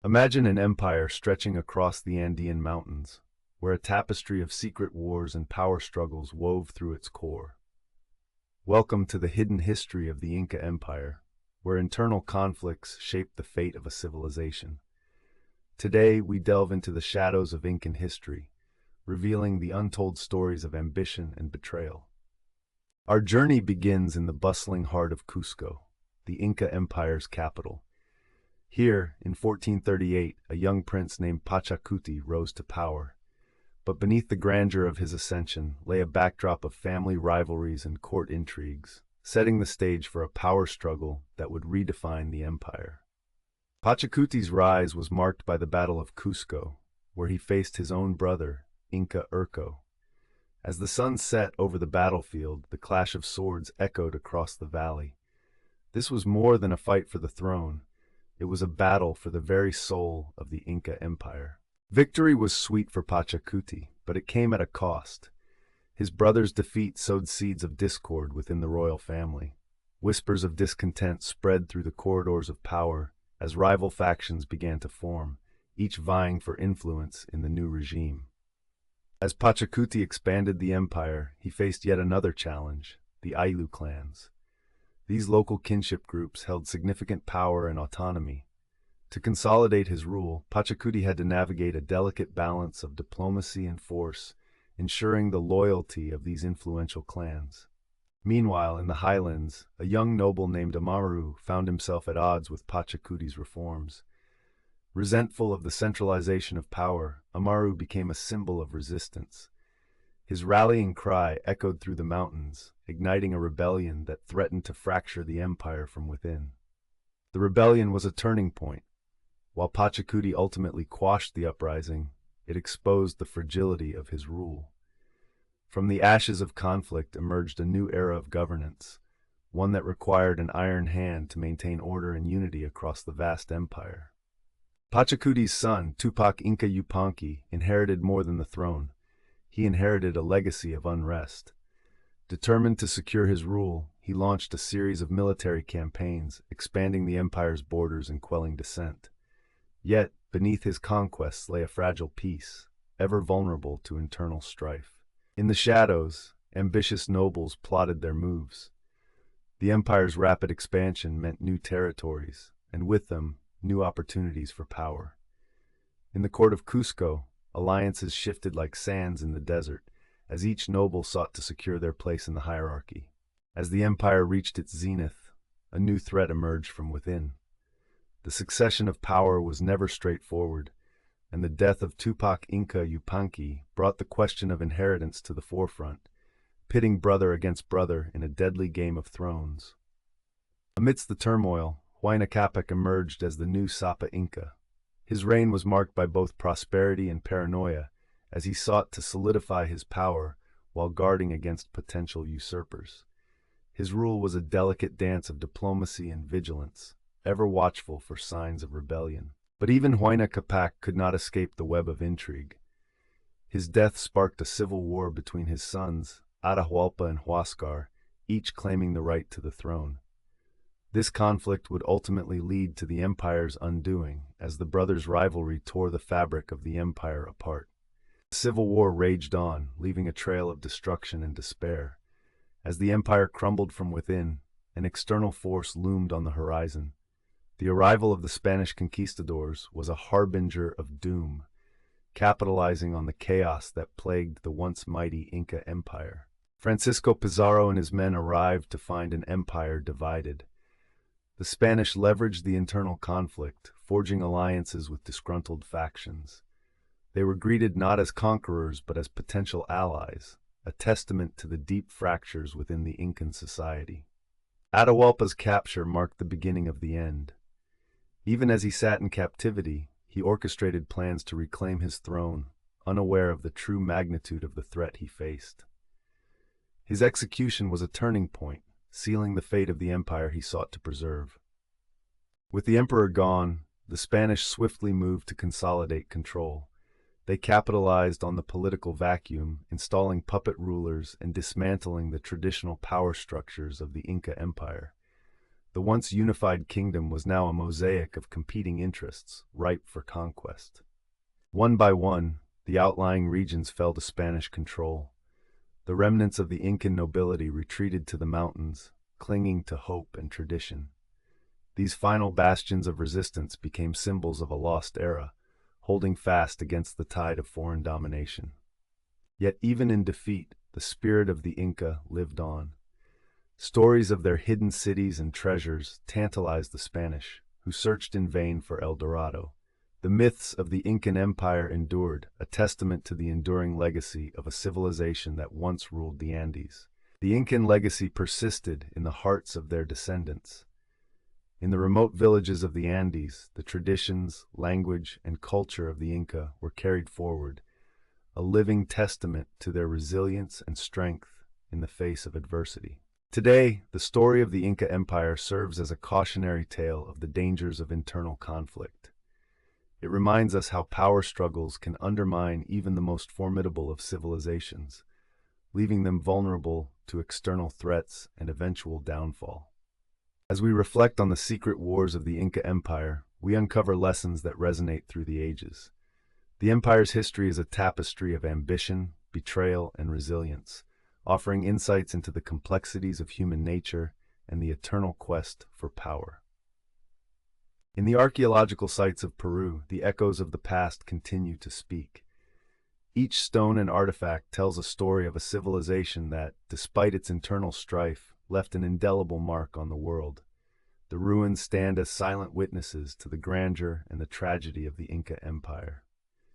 Imagine an empire stretching across the Andean mountains, where a tapestry of secret wars and power struggles wove through its core. Welcome to the hidden history of the Inca Empire, where internal conflicts shaped the fate of a civilization. Today, we delve into the shadows of Incan history, revealing the untold stories of ambition and betrayal. Our journey begins in the bustling heart of Cusco, the Inca Empire's capital. Here, in 1438, a young prince named Pachacuti rose to power. But beneath the grandeur of his ascension lay a backdrop of family rivalries and court intrigues, setting the stage for a power struggle that would redefine the empire. Pachacuti's rise was marked by the Battle of Cusco, where he faced his own brother, Inca Urco. As the sun set over the battlefield, the clash of swords echoed across the valley. This was more than a fight for the throne. It was a battle for the very soul of the Inca Empire. Victory was sweet for Pachacuti, but it came at a cost. His brother's defeat sowed seeds of discord within the royal family. Whispers of discontent spread through the corridors of power as rival factions began to form, each vying for influence in the new regime. As Pachacuti expanded the empire, he faced yet another challenge: the Ayllu clans. These local kinship groups held significant power and autonomy. To consolidate his rule, Pachacuti had to navigate a delicate balance of diplomacy and force, ensuring the loyalty of these influential clans. Meanwhile, in the highlands, a young noble named Amaru found himself at odds with Pachacuti's reforms. Resentful of the centralization of power, Amaru became a symbol of resistance. His rallying cry echoed through the mountains, igniting a rebellion that threatened to fracture the empire from within. The rebellion was a turning point. While Pachacuti ultimately quashed the uprising, it exposed the fragility of his rule. From the ashes of conflict emerged a new era of governance, one that required an iron hand to maintain order and unity across the vast empire. Pachacuti's son, Tupac Inca Yupanqui, inherited more than the throne. He inherited a legacy of unrest. Determined to secure his rule, he launched a series of military campaigns, expanding the empire's borders and quelling dissent. Yet, beneath his conquests lay a fragile peace, ever vulnerable to internal strife. In the shadows, ambitious nobles plotted their moves. The empire's rapid expansion meant new territories, and with them, new opportunities for power. In the court of Cusco, alliances shifted like sands in the desert, as each noble sought to secure their place in the hierarchy. As the empire reached its zenith, a new threat emerged from within. The succession of power was never straightforward, and the death of Tupac Inca Yupanqui brought the question of inheritance to the forefront, pitting brother against brother in a deadly game of thrones. Amidst the turmoil, Huayna Capac emerged as the new Sapa Inca. His reign was marked by both prosperity and paranoia, as he sought to solidify his power while guarding against potential usurpers. His rule was a delicate dance of diplomacy and vigilance, ever watchful for signs of rebellion. But even Huayna Capac could not escape the web of intrigue. His death sparked a civil war between his sons, Atahualpa and Huascar, each claiming the right to the throne. This conflict would ultimately lead to the empire's undoing, as the brothers' rivalry tore the fabric of the empire apart. The civil war raged on, leaving a trail of destruction and despair. As the empire crumbled from within, an external force loomed on the horizon. The arrival of the Spanish conquistadors was a harbinger of doom, capitalizing on the chaos that plagued the once mighty Inca Empire. Francisco Pizarro and his men arrived to find an empire divided. The Spanish leveraged the internal conflict, forging alliances with disgruntled factions. They were greeted not as conquerors but as potential allies, a testament to the deep fractures within the Incan society. Atahualpa's capture marked the beginning of the end. Even as he sat in captivity, he orchestrated plans to reclaim his throne, unaware of the true magnitude of the threat he faced. His execution was a turning point, sealing the fate of the empire he sought to preserve. With the emperor gone, the Spanish swiftly moved to consolidate control. They capitalized on the political vacuum, installing puppet rulers and dismantling the traditional power structures of the Inca Empire. The once unified kingdom was now a mosaic of competing interests, ripe for conquest. One by one, the outlying regions fell to Spanish control. The remnants of the Incan nobility retreated to the mountains, clinging to hope and tradition. These final bastions of resistance became symbols of a lost era, holding fast against the tide of foreign domination. Yet even in defeat, the spirit of the Inca lived on. Stories of their hidden cities and treasures tantalized the Spanish, who searched in vain for El Dorado. The myths of the Incan Empire endured, a testament to the enduring legacy of a civilization that once ruled the Andes. The Incan legacy persisted in the hearts of their descendants. In the remote villages of the Andes, the traditions, language, and culture of the Inca were carried forward, a living testament to their resilience and strength in the face of adversity. Today, the story of the Inca Empire serves as a cautionary tale of the dangers of internal conflict. It reminds us how power struggles can undermine even the most formidable of civilizations, leaving them vulnerable to external threats and eventual downfall. As we reflect on the secret wars of the Inca Empire, we uncover lessons that resonate through the ages. The empire's history is a tapestry of ambition, betrayal, and resilience, offering insights into the complexities of human nature and the eternal quest for power. In the archaeological sites of Peru, the echoes of the past continue to speak. Each stone and artifact tells a story of a civilization that, despite its internal strife, left an indelible mark on the world. The ruins stand as silent witnesses to the grandeur and the tragedy of the Inca Empire.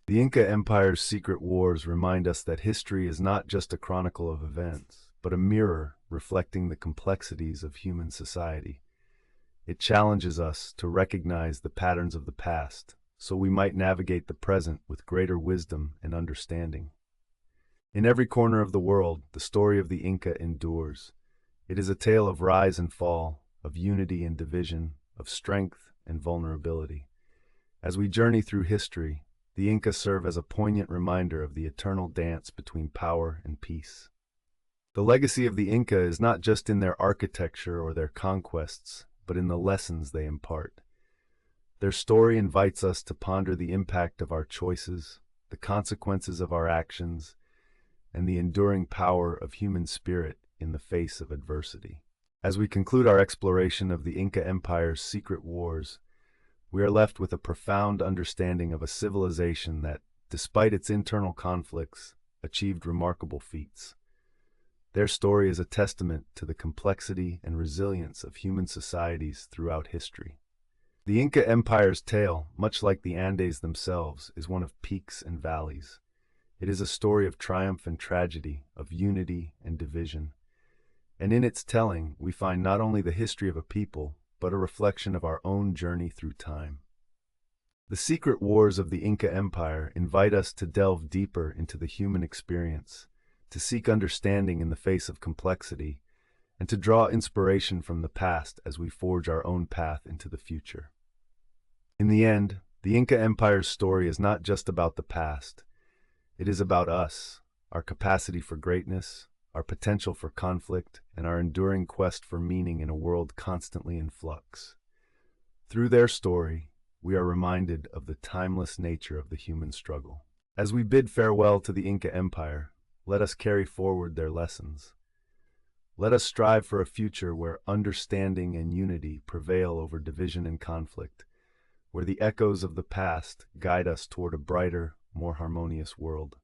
The Inca Empire's secret wars remind us that history is not just a chronicle of events, but a mirror reflecting the complexities of human society. It challenges us to recognize the patterns of the past, so we might navigate the present with greater wisdom and understanding. In every corner of the world, the story of the Inca endures. It is a tale of rise and fall, of unity and division, of strength and vulnerability. As we journey through history, the Inca serve as a poignant reminder of the eternal dance between power and peace. The legacy of the Inca is not just in their architecture or their conquests, but in the lessons they impart. Their story invites us to ponder the impact of our choices, the consequences of our actions, and the enduring power of human spirit in the face of adversity. As we conclude our exploration of the Inca Empire's secret wars, we are left with a profound understanding of a civilization that, despite its internal conflicts, achieved remarkable feats. Their story is a testament to the complexity and resilience of human societies throughout history. The Inca Empire's tale, much like the Andes themselves, is one of peaks and valleys. It is a story of triumph and tragedy, of unity and division. And in its telling, we find not only the history of a people, but a reflection of our own journey through time. The secret wars of the Inca Empire invite us to delve deeper into the human experience, to seek understanding in the face of complexity, and to draw inspiration from the past as we forge our own path into the future. In the end, the Inca Empire's story is not just about the past. It is about us, our capacity for greatness, our potential for conflict, and our enduring quest for meaning in a world constantly in flux. Through their story, we are reminded of the timeless nature of the human struggle. As we bid farewell to the Inca Empire, let us carry forward their lessons. Let us strive for a future where understanding and unity prevail over division and conflict, where the echoes of the past guide us toward a brighter, more harmonious world.